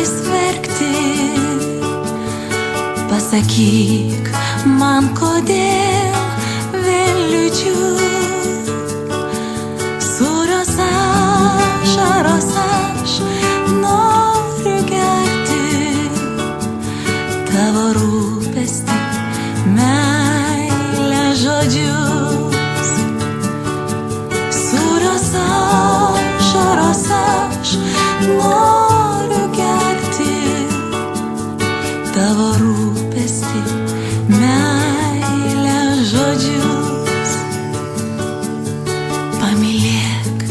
noris verkti. Pasakyk man, kodėl vėl liūdžiu. Sūrios ašaros aš noriu gerti. Tavo rūpestį, meilę, žodžius. Sūrios ašaros aš noriu gerti. Tavo rūpestį, meilę, žodžius. Pamylėk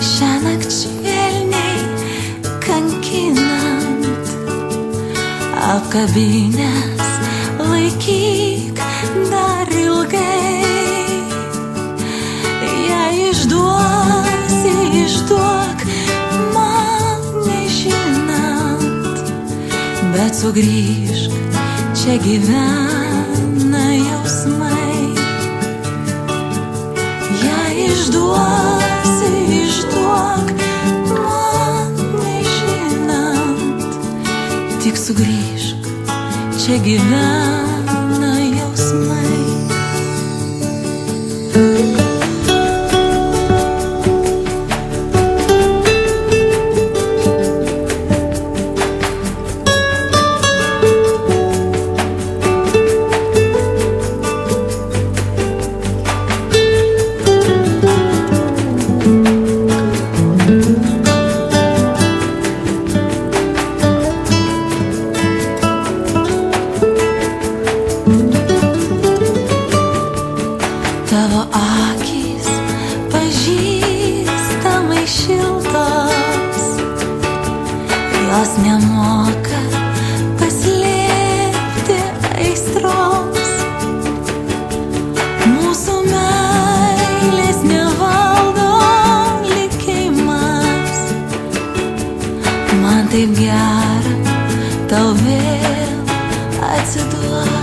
šiąnakt švelniai kankinant, apkabinęs laikyk dar ilgai. Jei išduosi, išduok man nežinant, bet sugrįžk, čia gyvena jausmai. Jei išduosi, išduok man nežinant, tik sugrįžk, čia gyvena jausmai. Tavo akys pažįstamai šiltos, jos nemoka paslėpti aistros. Mūsų meilės nevaldo likimas. Man taip gera tau vėl atsiduot.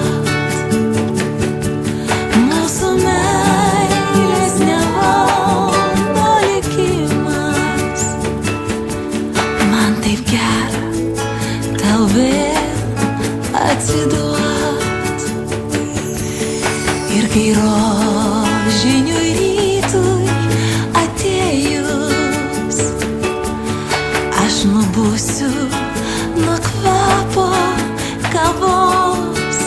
Atsiduot. Ir kai rožiniui rytui atėjus, aš nubusiu nuo kvapo kavos.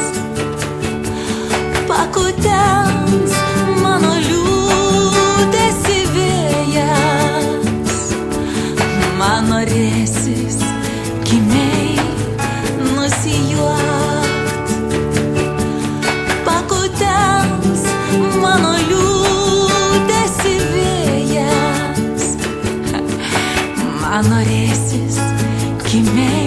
Pakutens mano liūdesį vėjas, man norėsis kimiai nusijuokt. Pakutens mano liūdesį vėjas, man norėsis kimiai